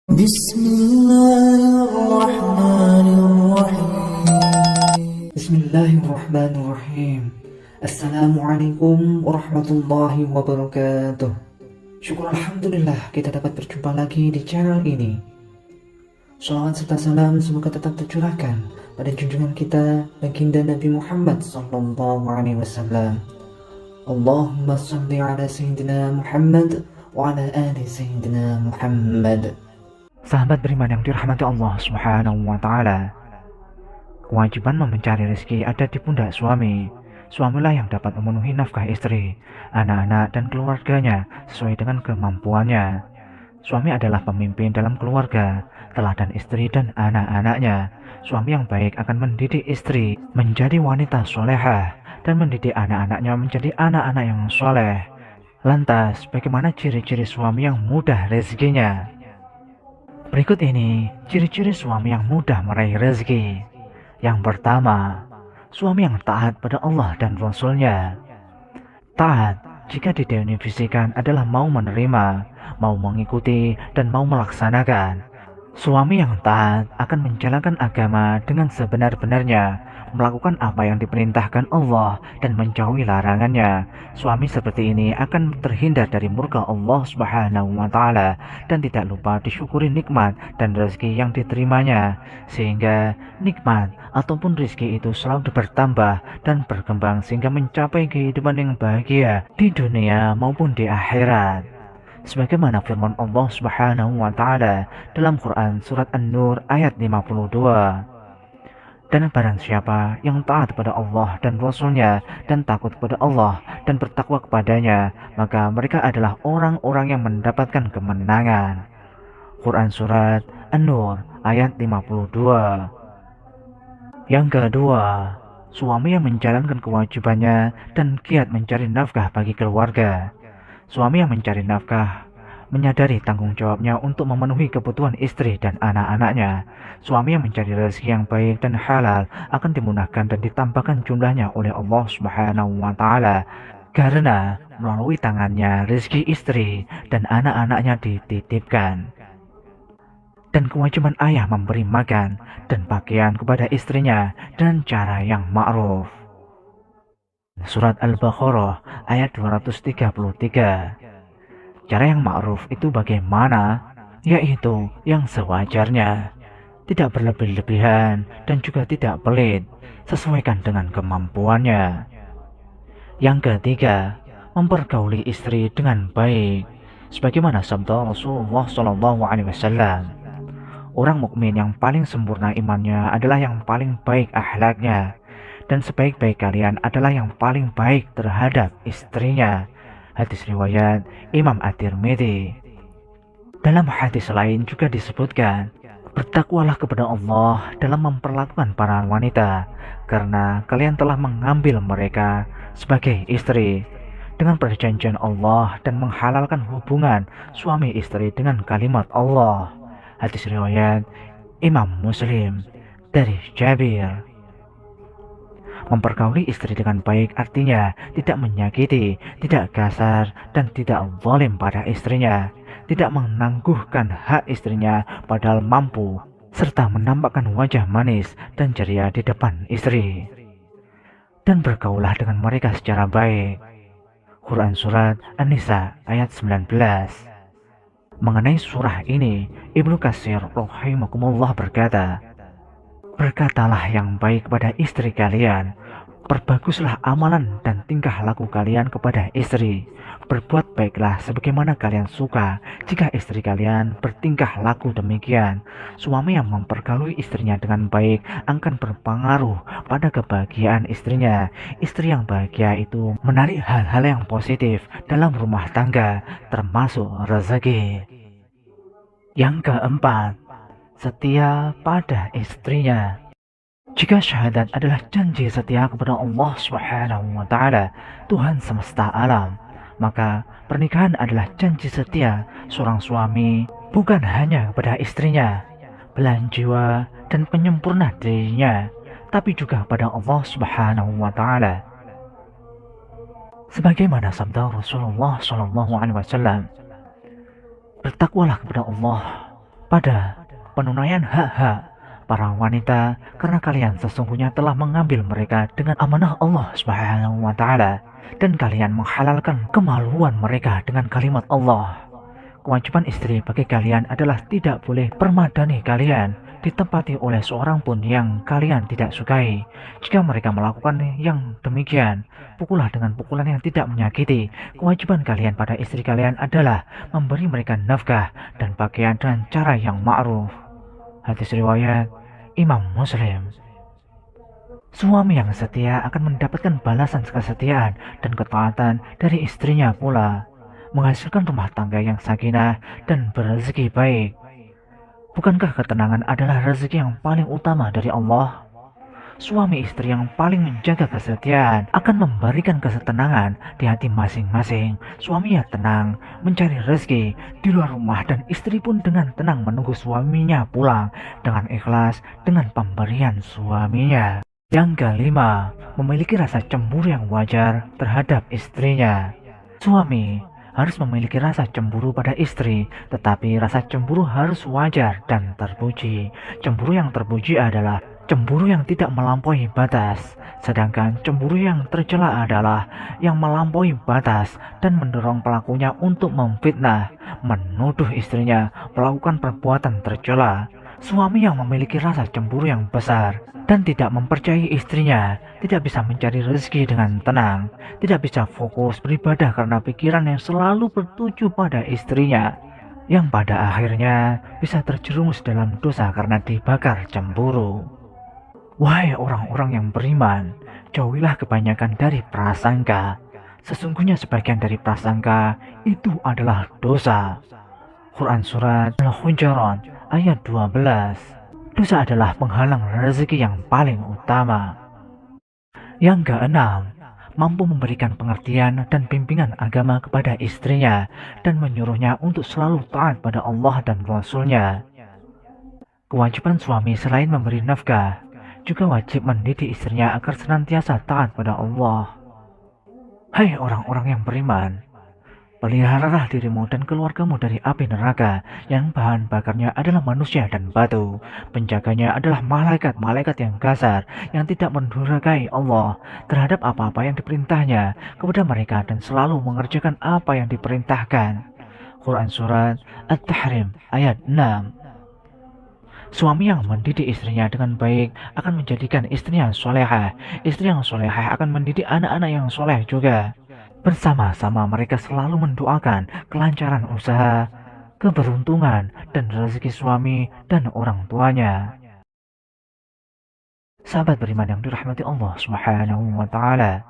بسم الله الرحمن الرحيم بسم الله الرحمن الرحيم. Assalamualaikum warahmatullahi wabarakatuh. Syukur Alhamdulillah kita dapat berjumpa lagi di channel ini. Salawat serta salam semoga tetap tercurahkan pada junjungan kita baginda Nabi Muhammad sallallahu alaihi wasallam. Allahumma salli ala Sayyidina Muhammad wa ala ali Sayyidina Muhammad. Sahabat beriman yang dirahmati Allah Subhanahu wa taala. Kewajiban mencari rezeki ada di pundak suami. Suamilah yang dapat memenuhi nafkah istri, anak-anak, dan keluarganya sesuai dengan kemampuannya. Suami adalah pemimpin dalam keluarga, teladan istri dan anak-anaknya. Suami yang baik akan mendidik istri menjadi wanita solehah dan mendidik anak-anaknya menjadi anak-anak yang soleh. Lantas, bagaimana ciri-ciri suami yang mudah rezekinya? Berikut ini ciri-ciri suami yang mudah meraih rezeki. Yang pertama, suami yang taat pada Allah dan Rasul-Nya. Taat jika didefinisikan adalah mau menerima, mau mengikuti, dan mau melaksanakan. Suami yang taat akan menjalankan agama dengan sebenar-benarnya, melakukan apa yang diperintahkan Allah dan menjauhi larangannya. Suami seperti ini akan terhindar dari murka Allah Subhanahu wa taala dan tidak lupa disyukuri nikmat dan rezeki yang diterimanya, sehingga nikmat ataupun rezeki itu selalu bertambah dan berkembang sehingga mencapai kehidupan yang bahagia di dunia maupun di akhirat. Sebagaimana firman Allah Subhanahu wa taala dalam Quran surat An-Nur ayat 52. Dan barang siapa yang taat kepada Allah dan Rasul-Nya dan takut kepada Allah dan bertakwa kepadanya, maka mereka adalah orang-orang yang mendapatkan kemenangan. Quran surat An-Nur ayat 52. Yang kedua, suami yang menjalankan kewajibannya dan giat mencari nafkah bagi keluarga. Suami yang mencari nafkah menyadari tanggung jawabnya untuk memenuhi kebutuhan istri dan anak-anaknya. Suami yang mencari rezeki yang baik dan halal akan dimudahkan dan ditambahkan jumlahnya oleh Allah Subhanahu wa taala, karena melalui tangannya rezeki istri dan anak-anaknya dititipkan. Dan kewajiban ayah memberi makan dan pakaian kepada istrinya dengan cara yang ma'ruf. Surat Al-Baqarah ayat 233. Cara yang ma'ruf itu bagaimana? Yaitu yang sewajarnya, tidak berlebih-lebihan dan juga tidak pelit, sesuaikan dengan kemampuannya. Yang ketiga, mempergauli istri dengan baik, sebagaimana sabda Rasulullah SAW. Orang mukmin yang paling sempurna imannya adalah yang paling baik akhlaknya, dan sebaik-baik kalian adalah yang paling baik terhadap istrinya. Hadis riwayat Imam At-Tirmidzi. Dalam hadis lain juga disebutkan, bertakwalah kepada Allah dalam memperlakukan para wanita, karena kalian telah mengambil mereka sebagai istri dengan perjanjian Allah dan menghalalkan hubungan suami istri dengan kalimat Allah. Hadis riwayat Imam Muslim dari Jabir. Mempergauli istri dengan baik artinya tidak menyakiti, tidak kasar, dan tidak zalim pada istrinya, tidak menangguhkan hak istrinya padahal mampu, serta menampakkan wajah manis dan ceria di depan istri. Dan bergaulah dengan mereka secara baik. Quran surat An-Nisa ayat 19. Mengenai surah ini, Ibnu Katsir rahimakumullah berkata, berkatalah yang baik kepada istri kalian, perbaguslah amalan dan tingkah laku kalian kepada istri. Berbuat baiklah sebagaimana kalian suka jika istri kalian bertingkah laku demikian. Suami yang mempergauli istrinya dengan baik akan berpengaruh pada kebahagiaan istrinya. Istri yang bahagia itu menarik hal-hal yang positif dalam rumah tangga, termasuk rezeki. Yang keempat, setia pada istrinya. Jika syahadat adalah janji setia kepada Allah Subhanahu wa taala, Tuhan semesta alam, maka pernikahan adalah janji setia seorang suami bukan hanya kepada istrinya, belahan jiwa dan penyempurna dirinya, tapi juga kepada Allah Subhanahu wa taala. Sebagaimana sabda Rasulullah SAW, bertakwalah kepada Allah pada penunaian hak-hak para wanita, karena kalian sesungguhnya telah mengambil mereka dengan amanah Allah Subhanahu wa Ta'ala, dan kalian menghalalkan kemaluan mereka dengan kalimat Allah. Kewajiban istri bagi kalian adalah tidak boleh permadani kalian ditempati oleh seorang pun yang kalian tidak sukai. Jika mereka melakukan yang demikian, pukullah dengan pukulan yang tidak menyakiti. Kewajiban kalian pada istri kalian adalah memberi mereka nafkah dan pakaian dengan cara yang ma'ruf. Hadis riwayat Imam Muslim. Suami yang setia akan mendapatkan balasan kesetiaan dan ketaatan dari istrinya pula, menghasilkan rumah tangga yang sakinah dan berrezeki baik. Bukankah ketenangan adalah rezeki yang paling utama dari Allah? Suami istri yang paling menjaga kesetiaan akan memberikan ketenangan di hati masing-masing. Suaminya tenang mencari rezeki di luar rumah, dan istri pun dengan tenang menunggu suaminya pulang dengan ikhlas dengan pemberian suaminya. Yang kelima, memiliki rasa cemburu yang wajar terhadap istrinya. Suami harus memiliki rasa cemburu pada istri, tetapi rasa cemburu harus wajar dan terpuji. Cemburu yang terpuji adalah cemburu yang tidak melampaui batas, sedangkan cemburu yang tercela adalah yang melampaui batas dan mendorong pelakunya untuk memfitnah, menuduh istrinya melakukan perbuatan tercela. Suami yang memiliki rasa cemburu yang besar dan tidak mempercayai istrinya tidak bisa mencari rezeki dengan tenang, tidak bisa fokus beribadah karena pikiran yang selalu bertuju pada istrinya, yang pada akhirnya bisa terjerumus dalam dosa karena dibakar cemburu. Wahai orang-orang yang beriman, jauhilah kebanyakan dari prasangka. Sesungguhnya sebagian dari prasangka itu adalah dosa. Quran Surat Al-Hujurat ayat 12. Dosa adalah penghalang rezeki yang paling utama. Yang keenam, mampu memberikan pengertian dan bimbingan agama kepada istrinya dan menyuruhnya untuk selalu taat pada Allah dan Rasul-Nya. Kewajiban suami selain memberi nafkah, juga wajib mendidik istrinya agar senantiasa taat pada Allah. Hai orang-orang yang beriman, peliharalah dirimu dan keluargamu dari api neraka yang bahan bakarnya adalah manusia dan batu. Penjaganya adalah malaikat-malaikat yang kasar yang tidak mendurhakai Allah terhadap apa-apa yang diperintahnya kepada mereka dan selalu mengerjakan apa yang diperintahkan. Quran Surat At-Tahrim ayat 6. Suami yang mendidik istrinya dengan baik akan menjadikan istrinya solehah. Istri yang solehah akan mendidik anak-anak yang soleh juga. Bersama-sama mereka selalu mendoakan kelancaran usaha, keberuntungan, dan rezeki suami dan orang tuanya. Sahabat beriman yang dirahmati Allah Subhanahu wa Ta'ala,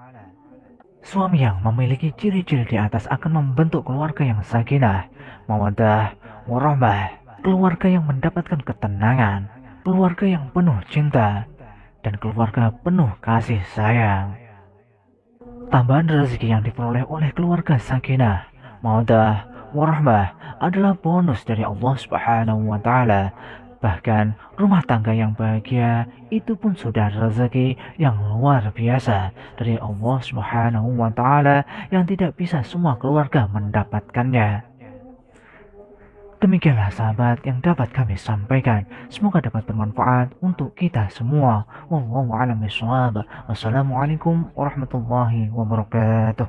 suami yang memiliki ciri-ciri di atas akan membentuk keluarga yang sakinah, mawaddah, warahmah, keluarga yang mendapatkan ketenangan, keluarga yang penuh cinta, dan keluarga penuh kasih sayang. Tambahan rezeki yang diperoleh oleh keluarga sakinah, mawaddah, warahmah adalah bonus dari Allah Subhanahu wa Ta'ala. Bahkan rumah tangga yang bahagia itu pun sudah rezeki yang luar biasa dari Allah Subhanahu wa Ta'ala yang tidak bisa semua keluarga mendapatkannya. Demikianlah sahabat yang dapat kami sampaikan. Semoga dapat bermanfaat untuk kita semua. Wallahu a'lam bishawab. Wassalamualaikum warahmatullahi wabarakatuh.